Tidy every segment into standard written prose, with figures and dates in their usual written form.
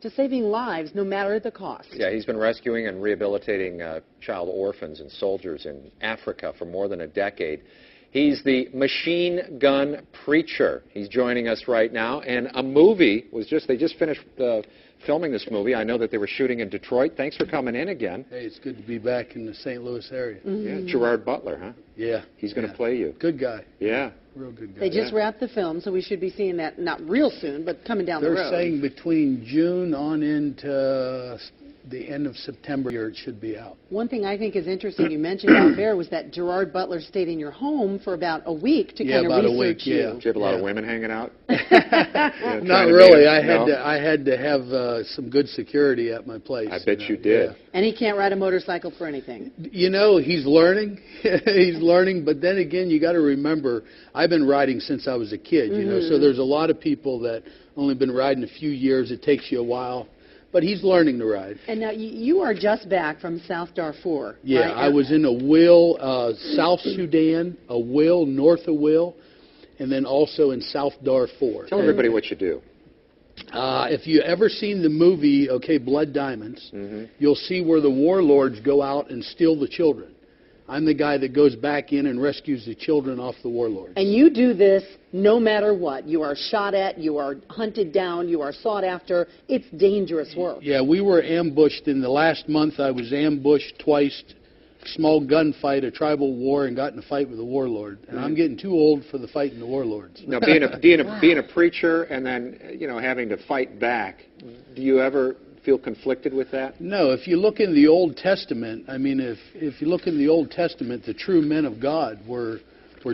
to saving lives no matter the cost. Yeah, he's been rescuing and rehabilitating child orphans and soldiers in Africa for more than a decade. He's the machine gun preacher. He's joining us right now, and a movie they just finished filming this movie. I know that they were shooting in Detroit. Thanks for coming in again. Hey, it's good to be back in the St. Louis area. Yeah, Gerard Butler, huh? Yeah. He's going to play you. Good guy. Yeah. Real good guy. They just wrapped the film, so we should be seeing that not real soon, but coming down the road. They're saying between June on into the end of September here it should be out. One thing I think is interesting you mentioned out there was that Gerard Butler stayed in your home for about a week to kind of research you. Did you have a lot of women hanging out? Not really. I had to have some good security at my place. I bet you did. Yeah. And he can't ride a motorcycle for anything. You know, he's learning. He's learning, but then again, you got to remember, I've been riding since I was a kid, you know, so there's a lot of people that only been riding a few years. It takes you a while. But he's learning to ride. And now you are just back from South Darfur. Yeah, right? I was in a Will, South Sudan, a Will, north of Will, and then also in South Darfur. Tell everybody what you do. If you ever seen the movie, Blood Diamonds, you'll see where the warlords go out and steal the children. I'm the guy that goes back in and rescues the children off the warlords. And you do this no matter what. You are shot at, you are hunted down, you are sought after. It's dangerous work. Yeah, we were ambushed. In the last month, I was ambushed twice. Small gunfight, a tribal war, and got in a fight with a warlord. And I'm getting too old for the fight in the warlords. Now, being a preacher and then, you know, having to fight back, do you ever feel conflicted with that? No. If you look in the Old Testament, I mean, if you look in the Old Testament, the true men of God were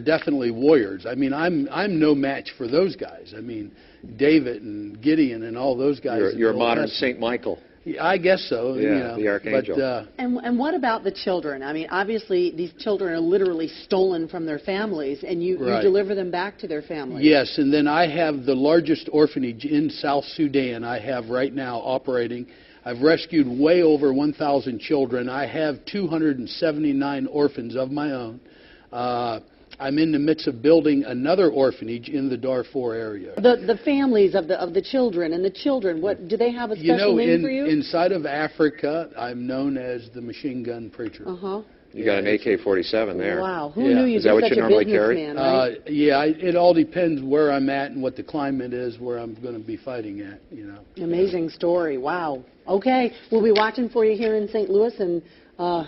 definitely warriors. I mean, I'm no match for those guys. I mean, David and Gideon and all those guys. You're a modern St. Michael. Yeah, I guess so. Yeah, you know, the archangel. But, and what about the children? I mean, obviously these children are literally stolen from their families, and you deliver them back to their families. Yes, and then I have the largest orphanage in South Sudan I have right now operating. I've rescued way over 1,000 children. I have 279 orphans of my own. I'm in the midst of building another orphanage in the Darfur area. The families of the children and the children, what do they have a special name for you? Inside of Africa, I'm known as the machine gun preacher. You got an AK-47 there. Wow, who knew you'd be such a businessman, right? Yeah, it all depends where I'm at and what the climate is, where I'm going to be fighting at, you know. Amazing story. Wow. Okay, we'll be watching for you here in St. Louis, and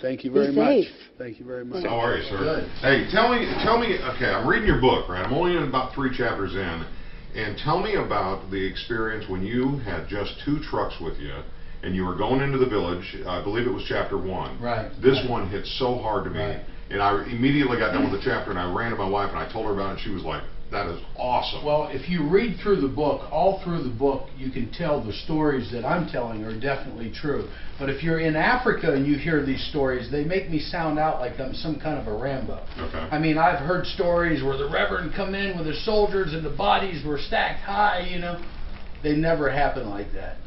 thank you very much. Thank you very much. How are you, sir? Good. Hey, tell me, okay, I'm reading your book, right? I'm only in about 3 chapters in, and tell me about the experience when you had just 2 trucks with you, and you were going into the village. I believe it was chapter 1. Right. This one hit so hard to me, and I immediately got done with the chapter, and I ran to my wife, and I told her about it, and she was like, that is awesome. Well, if you read through the book, all through the book, you can tell the stories that I'm telling are definitely true. But if you're in Africa and you hear these stories, they make me sound out like I'm some kind of a Rambo. Okay. I mean, I've heard stories where the Reverend come in with his soldiers and the bodies were stacked high, you know. They never happen like that.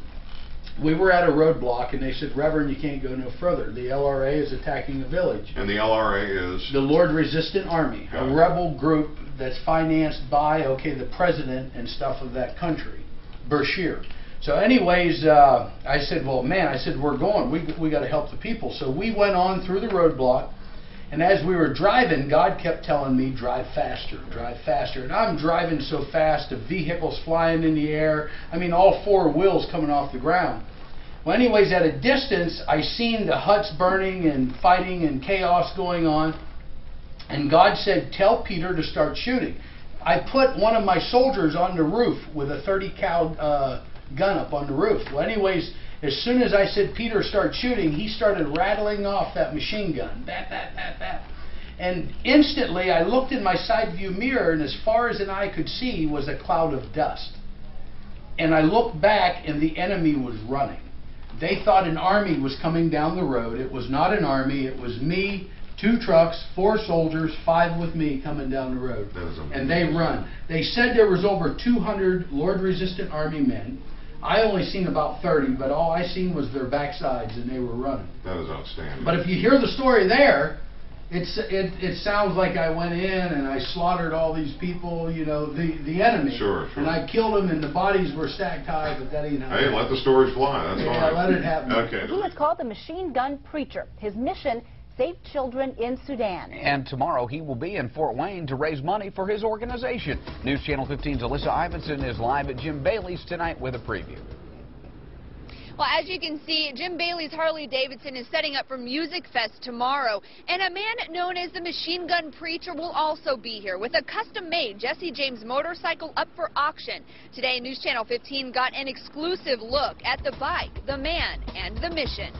We were at a roadblock, and they said, Reverend, you can't go no further. The LRA is attacking the village. And the LRA is? The Lord Resistant Army, a rebel group that's financed by, the president and stuff of that country, Bashir. So anyways, I said, well, man, we're going. We got to help the people. So we went on through the roadblock. And as we were driving, God kept telling me, drive faster, drive faster. And I'm driving so fast, the vehicle's flying in the air. I mean, all 4 wheels coming off the ground. Well, anyways, at a distance, I seen the huts burning and fighting and chaos going on. And God said, tell Peter to start shooting. I put one of my soldiers on the roof with a 30 cal gun up on the roof. Well, anyways, as soon as I said, Peter, start shooting, he started rattling off that machine gun. Bat, bat, bat, bat. And instantly, I looked in my side view mirror, and as far as an eye could see was a cloud of dust. And I looked back, and the enemy was running. They thought an army was coming down the road. It was not an army. It was me, 2 trucks, 4 soldiers, 5 with me coming down the road. And they run. They said there was over 200 Lord Resistant Army men. I only seen about 30, but all I seen was their backsides, and they were running. That is outstanding. But if you hear the story there, It sounds like I went in and I slaughtered all these people, you know, the enemy. Sure. And I killed them and the bodies were stacked high, but that ain't how. Hey, let the stories fly. That's fine. Yeah, let it happen. Okay. He is called the machine gun preacher. His mission, save children in Sudan. And tomorrow he will be in Fort Wayne to raise money for his organization. News Channel 15's Alyssa Ivinson is live at Jim Bailey's tonight with a preview. Well, as you can see, Jim Bailey's Harley-Davidson is setting up for Music Fest tomorrow. And a man known as the Machine Gun Preacher will also be here with a custom-made Jesse James motorcycle up for auction. Today, News Channel 15 got an exclusive look at the bike, the man, and the mission.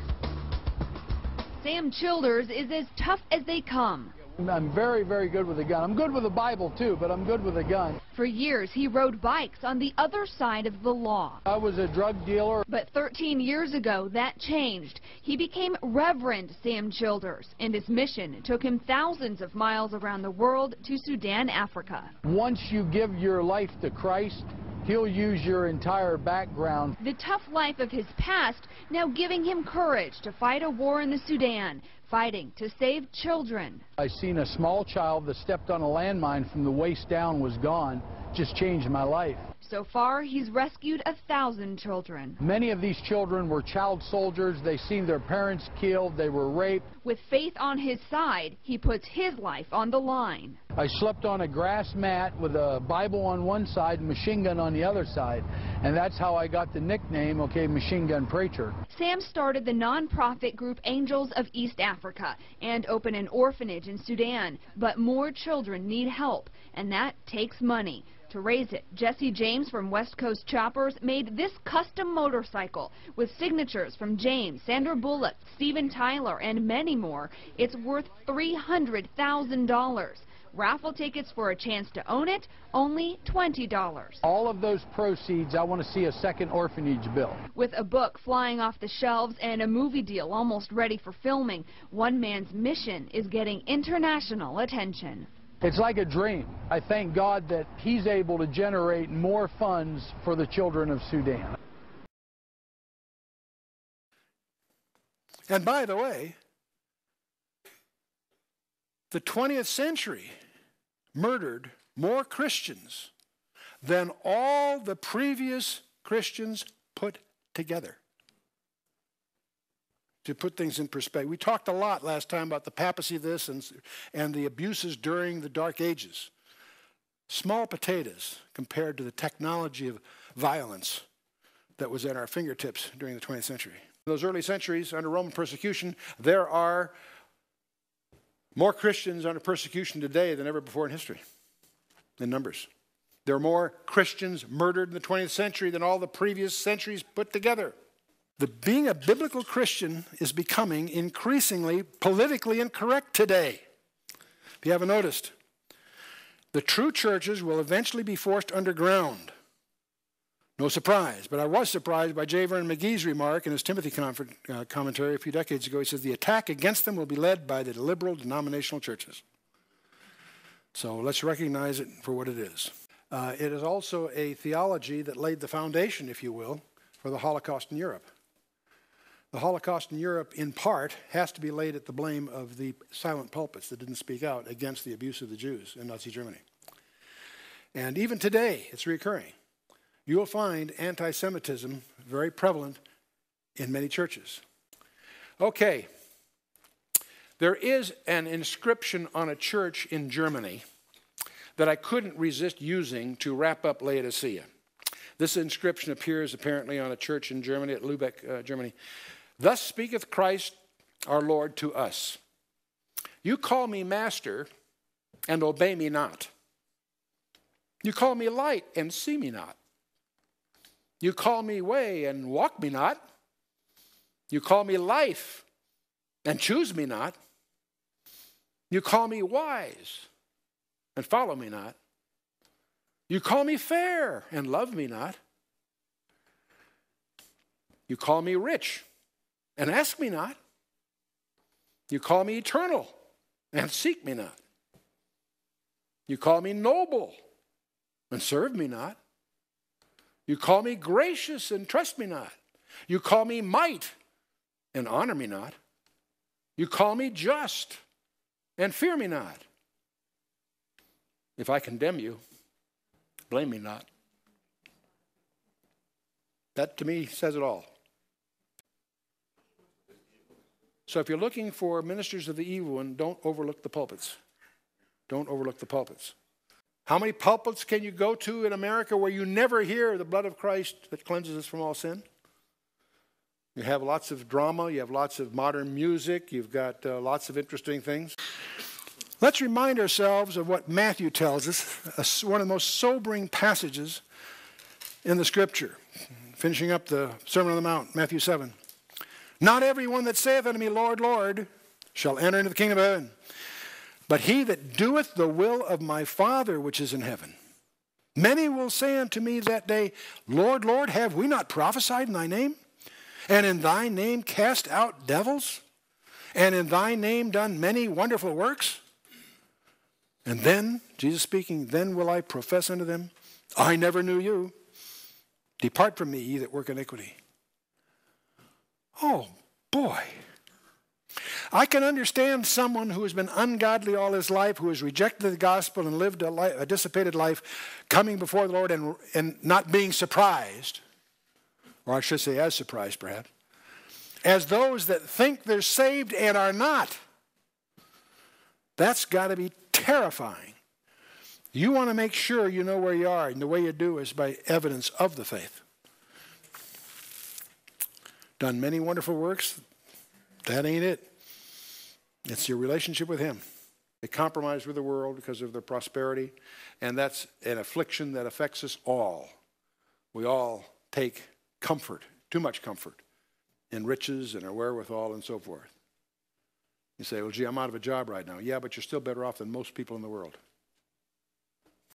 Sam Childers is as tough as they come. I'm very, very good with a gun. I'm good with the Bible, too, but I'm good with a gun. For years, he rode bikes on the other side of the law. I was a drug dealer. But 13 years ago, that changed. He became Reverend Sam Childers, and his mission took him thousands of miles around the world to Sudan, Africa. Once you give your life to Christ, He'll use your entire background. The tough life of his past now giving him courage to fight a war in the Sudan, fighting to save children. I seen a small child that stepped on a landmine from the waist down was gone. Just changed my life. So far, he's rescued 1,000 children. Many of these children were child soldiers. They seen their parents killed. They were raped. With faith on his side, he puts his life on the line. I slept on a grass mat with a Bible on one side and machine gun on the other side. And that's how I got the nickname, Machine Gun Preacher. Sam started the nonprofit group Angels of East Africa and opened an orphanage in Sudan. But more children need help, and that takes money. To raise it, Jesse James from West Coast Choppers made this custom motorcycle with signatures from James, Sandra Bullock, Steven Tyler, and many more. It's worth $300,000. Raffle tickets for a chance to own it, only $20. All of those proceeds, I want to see a second orphanage built. With a book flying off the shelves and a movie deal almost ready for filming, one man's mission is getting international attention. It's like a dream. I thank God that He's able to generate more funds for the children of Sudan. And by the way, the 20th century murdered more Christians than all the previous Christians put together. To put things in perspective, we talked a lot last time about the papacy of this and the abuses during the Dark Ages. Small potatoes compared to the technology of violence that was at our fingertips during the 20th century. In those early centuries, under Roman persecution, there are more Christians under persecution today than ever before in history, in numbers. There are more Christians murdered in the 20th century than all the previous centuries put together. Being a biblical Christian is becoming increasingly politically incorrect today. If you haven't noticed, the true churches will eventually be forced underground. No surprise, but I was surprised by J. Vernon McGee's remark in his Timothy commentary a few decades ago. He says, the attack against them will be led by the liberal denominational churches. So let's recognize it for what it is. It is also a theology that laid the foundation, if you will, for the Holocaust in Europe. The Holocaust in Europe, in part, has to be laid at the blame of the silent pulpits that didn't speak out against the abuse of the Jews in Nazi Germany. And even today, it's recurring. You will find anti-Semitism very prevalent in many churches. Okay, there is an inscription on a church in Germany that I couldn't resist using to wrap up Laodicea. This inscription appears apparently on a church in Germany, at Lübeck, Germany. Thus speaketh Christ our Lord to us. You call me master and obey me not. You call me light and see me not. You call me way and walk me not. You call me life and choose me not. You call me wise and follow me not. You call me fair and love me not. You call me rich and ask me not. You call me eternal and seek me not. You call me noble and serve me not. You call me gracious and trust me not. You call me might and honor me not. You call me just And fear me not. If I condemn you, blame me not. That, to me, says it all. So if you're looking for ministers of the evil one, don't overlook the pulpits. Don't overlook the pulpits. How many pulpits can you go to in America where you never hear the blood of Christ that cleanses us from all sin? You have lots of drama. You have lots of modern music. You've got lots of interesting things. Let's remind ourselves of what Matthew tells us, one of the most sobering passages in the Scripture. Finishing up the Sermon on the Mount, Matthew 7. Not everyone that saith unto me, Lord, Lord, shall enter into the kingdom of heaven, but he that doeth the will of my Father which is in heaven. Many will say unto me that day, Lord, Lord, have we not prophesied in thy name? And in thy name cast out devils? And in thy name done many wonderful works? And then, Jesus speaking, then will I profess unto them, I never knew you. Depart from me, ye that work iniquity. Oh, boy. I can understand someone who has been ungodly all his life, who has rejected the gospel and lived a dissipated life, coming before the Lord and not being surprised, or I should say as surprised perhaps, as those that think they're saved and are not. That's got to be terrifying. You want to make sure you know where you are, and the way you do is by evidence of the faith. Done many wonderful works, that ain't it. It's your relationship with him. They compromise with the world because of their prosperity, and that's an affliction that affects us all. We all take comfort, too much comfort, in riches and our wherewithal and so forth. You say, well, gee, I'm out of a job right now. Yeah, but you're still better off than most people in the world.